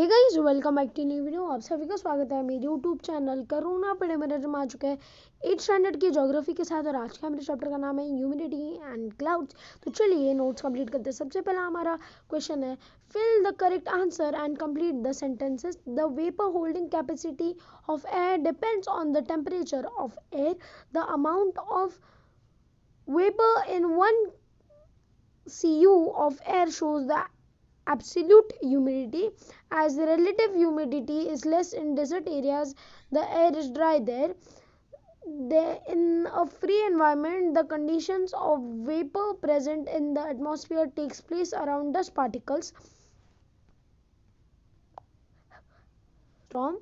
Guys, welcome back to new video. आप सभी का स्वागत है मेरे यूट्यूब चैनल करुणा पढ़े मेरे जो आ चुका है 8th स्टैंडर्ड की ज्योग्राफी के साथ। और आज का मेरे चैप्टर का नाम है ह्यूमिडिटी एंड क्लाउड्स। तो चलिए नोट्स कंप्लीट करते हैं। सबसे पहला हमारा क्वेश्चन है, fill the correct answer and complete the sentences. The vapour holding capacity of air depends on the temperature of air. The amount of vapour in 1 cu of air shows the absolute humidity. As the relative humidity is less in desert areas, the air is dry there. In a free environment, the conditions of vapor present in the atmosphere takes place around dust particles from.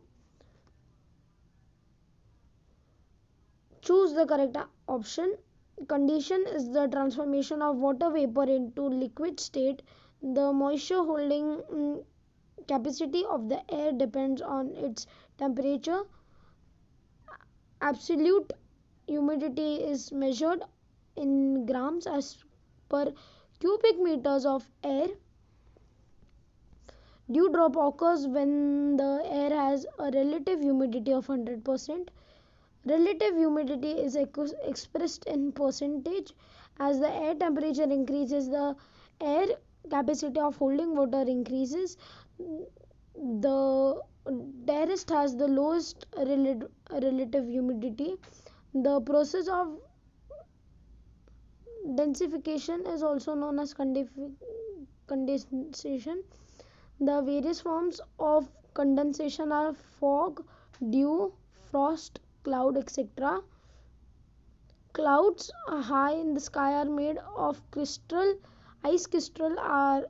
Choose the correct option. Condition is the transformation of water vapor into liquid state. The moisture holding capacity of the air depends on its temperature. Absolute humidity is measured in grams as per cubic meters of air. Dew drop occurs when the air has a relative humidity of 100%. Relative humidity is expressed in percentage. As the air temperature increases, the air capacity of holding water increases. The dearest has the lowest relative humidity. The process of densification is also known as condensation. The various forms of condensation are fog, dew, frost, cloud, etc. Clouds high in the sky are made of ice crystal or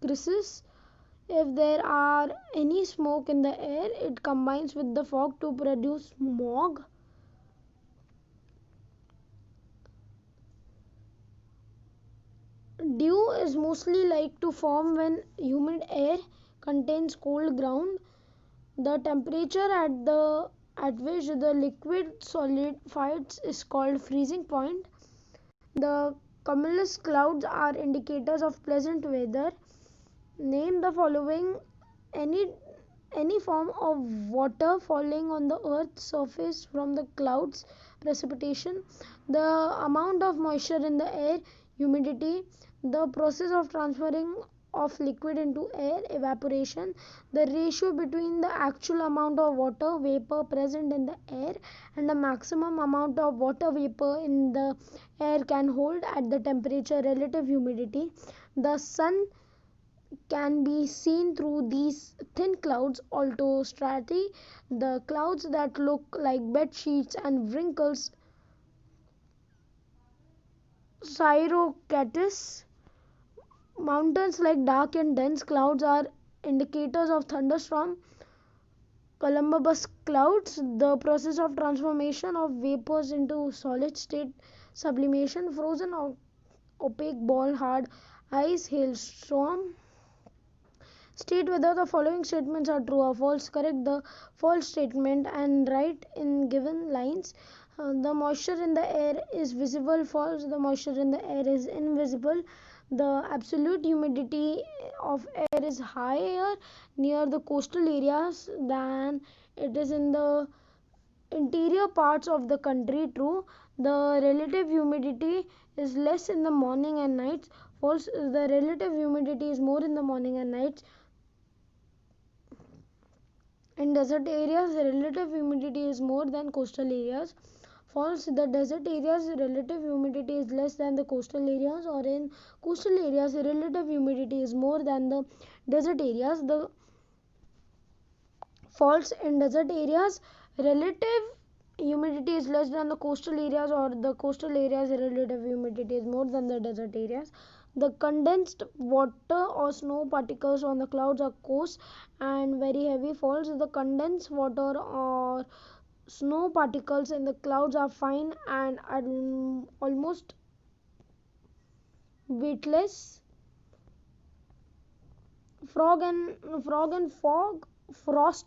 crisis. If there are any smoke in the air, it combines with the fog to produce smog. Dew is mostly like to form when humid air contains cold ground. The temperature at which the liquid solidifies is called freezing point. The cumulus clouds are indicators of pleasant weather. Name the following any form of water falling on the earth's surface from the clouds. Precipitation. The amount of moisture in the air. Humidity. The process of transferring of liquid into air. Evaporation. The ratio between the actual amount of water vapor present in the air and the maximum amount of water vapor in the air can hold at the temperature. Relative humidity. The sun can be seen through these thin clouds. Altostrati, the clouds that look like bed sheets and wrinkles. Cirrocatus, mountains like dark and dense clouds are indicators of thunderstorm. Cumulus clouds, the process of transformation of vapors into solid state. Sublimation, frozen opaque ball, hard ice, hailstorm. State whether the following statements are true or false. Correct the false statement and write in given lines. The moisture in the air is visible. False. The moisture in the air is invisible. The absolute humidity of air is higher near the coastal areas than it is in the interior parts of the country. True. The relative humidity is less in the morning and nights. False. The relative humidity is more in the morning and nights. In desert areas, the relative humidity is more than coastal areas. False. The desert areas relative humidity is less than the coastal areas, or in coastal areas the relative humidity is more than the desert areas. The false. In desert areas relative humidity is less than the coastal areas, or the coastal areas relative humidity is more than the desert areas. The condensed water or snow particles on the clouds are coarse and very heavy. False. The condensed water or snow particles in the clouds are fine and almost weightless. Frost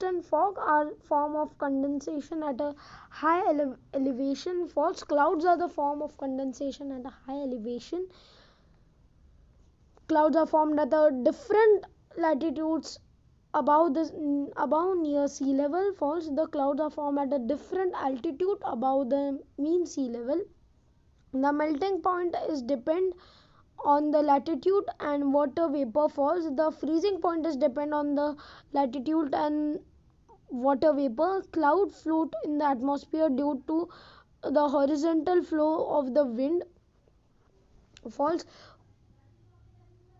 and fog are form of condensation at a high elevation. False. Clouds are the form of condensation at a high elevation. Clouds are formed at the different latitudes above near sea level falls, the clouds are formed at a different altitude above the mean sea level. The melting point is depend on the latitude and water vapor falls. The freezing point is depend on the latitude and water vapor. Cloud float in the atmosphere due to the horizontal flow of the wind. Falls.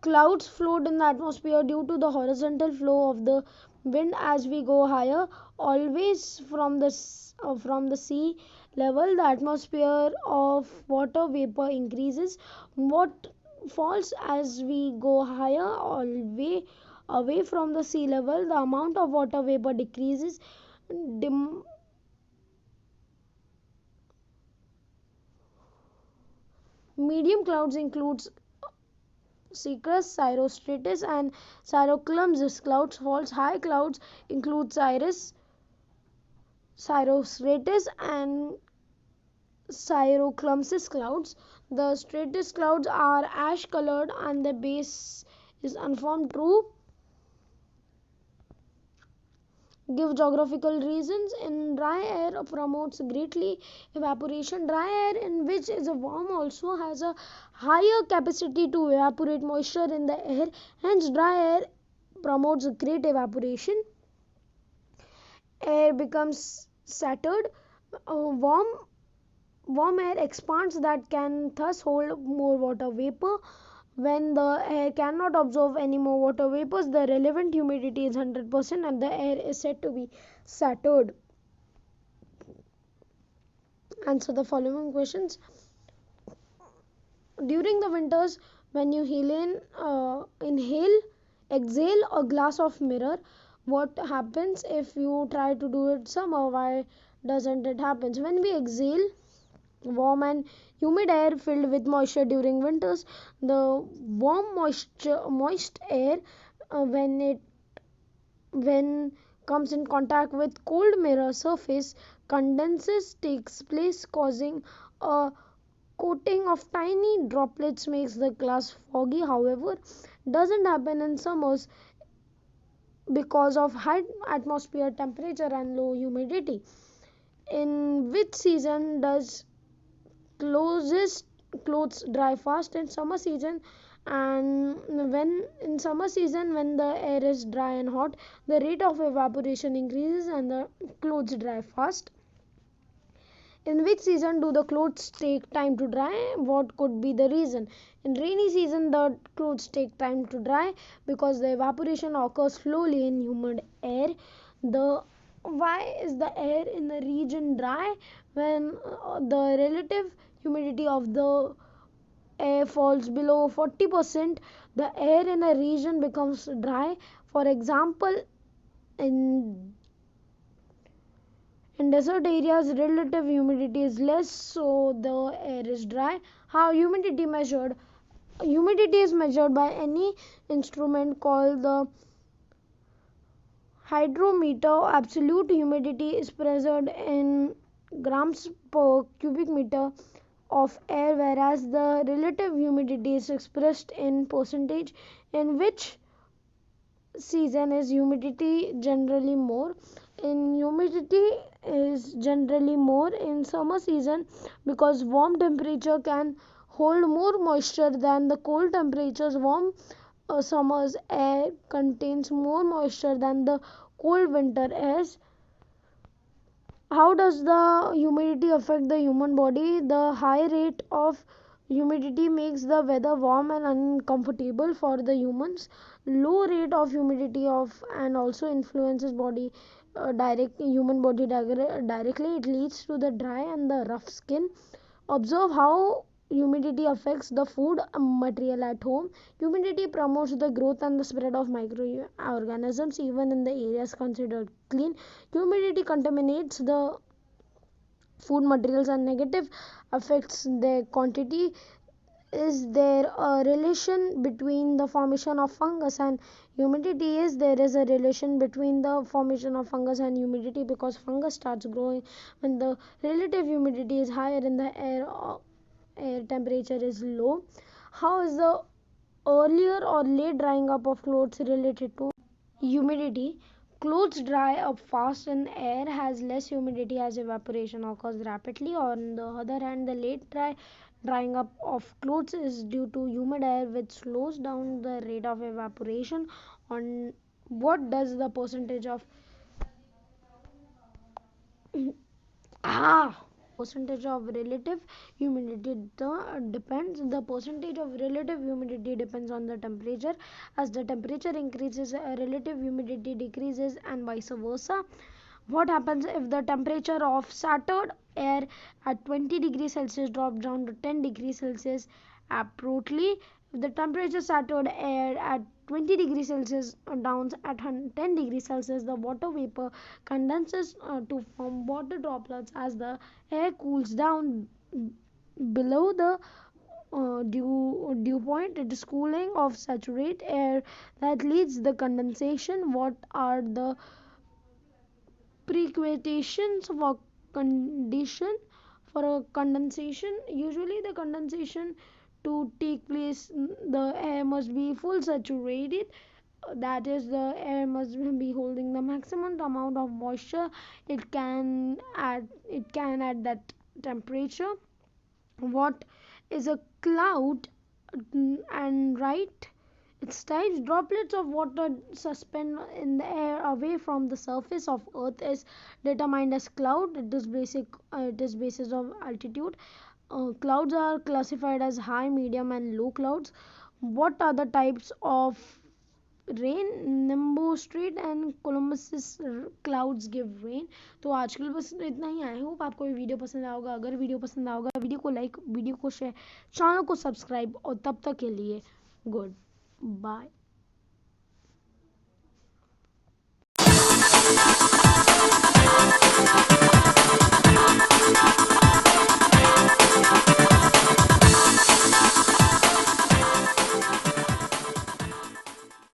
Clouds float in the atmosphere due to the horizontal flow of the wind as we go higher. Always from the sea level, the atmosphere of water vapor increases. What falls as we go higher, always away from the sea level, the amount of water vapor decreases. Medium clouds includes cirrus, cirrostratus, and cirrocumulus clouds. Falls. High clouds include cirrus, cirrostratus, and cirrocumulus clouds. The stratus clouds are ash colored and the base is unformed. True. Give geographical reasons. In dry air promotes greatly evaporation. Dry air, in which is a warm, also has a higher capacity to evaporate moisture in the air. Hence, dry air promotes great evaporation. Air becomes saturated. Warm air expands, that can thus hold more water vapor. When the air cannot absorb any more water vapors, the relevant humidity is 100% and the air is said to be saturated. Answer the following questions. During the winters, when you exhale a glass of mirror, what happens? If you try to do it summer, why doesn't it happen? When we exhale warm and humid air filled with moisture during winters, the warm moist air, when comes in contact with cold mirror surface, condenses takes place, causing a coating of tiny droplets, makes the glass foggy. However, doesn't happen in summers because of high atmosphere temperature and low humidity. In which season does clothes dry fast? In summer season. And in summer season, when the air is dry and hot, the rate of evaporation increases and the clothes dry fast. In which season do the clothes take time to dry? What could be the reason? In rainy season, the clothes take time to dry because the evaporation occurs slowly in humid air. Why is the air in the region dry? When the relative humidity of the air falls below 40%, the air in a region becomes dry. For example, in desert areas, relative humidity is less, so the air is dry. How humidity measured? Humidity is measured by any instrument called the hydrometer. Absolute humidity is measured in grams per cubic meter of air, whereas the relative humidity is expressed in percentage. In which season is humidity generally more? Humidity is generally more in summer season because warm temperature can hold more moisture than the cold temperatures. Warm summer's air contains more moisture than the cold winter airs. How does the humidity affect the human body? The high rate of humidity makes the weather warm and uncomfortable for the humans. Low rate of humidity and also influences body human body directly. It leads to the dry and the rough skin. Observe how humidity affects the food material at home. Humidity promotes the growth and the spread of microorganisms even in the areas considered clean. Humidity contaminates the food materials and negative affects their quantity. Is there a relation between the formation of fungus and humidity? Yes, there is a relation between the formation of fungus and humidity because fungus starts growing when the relative humidity is higher in the air temperature is low. How is the earlier or late drying up of clothes related to? Humidity. Clothes dry up fast and air has less humidity as evaporation occurs rapidly. On the other hand, the drying up of clothes is due to humid air which slows down the rate of evaporation. On what does the percentage of percentage of relative humidity depends. The percentage of relative humidity depends on the temperature. As the temperature increases, relative humidity decreases and vice versa. What happens if the temperature of saturated air at 20 degrees Celsius drops down to 10 degrees Celsius abruptly? If the temperature saturated air at 20 degrees Celsius down at 10 degrees Celsius, the water vapor condenses to form water droplets. As the air cools down below the dew point, it is cooling of saturated air that leads the condensation. What are the preconditions for condition for a condensation? Usually the condensation to take place, the air must be full saturated. That is, the air must be holding the maximum amount of moisture it can at that temperature. What is a cloud? And right, its types. Droplets of water suspend in the air away from the surface of earth is determined as cloud. It is basis of altitude. Clouds are classified as high, medium and low clouds. What are the types of rain? Nimbostratus and cumulonimbus clouds give rain. तो आजकल बस इतना ही. I hope आपको ये video पसंद आएगा. अगर video पसंद आएगा, वीडियो को लाइक, वीडियो को शेयर, चैनल को सब्सक्राइब. और तब तक के लिए गुड बाय.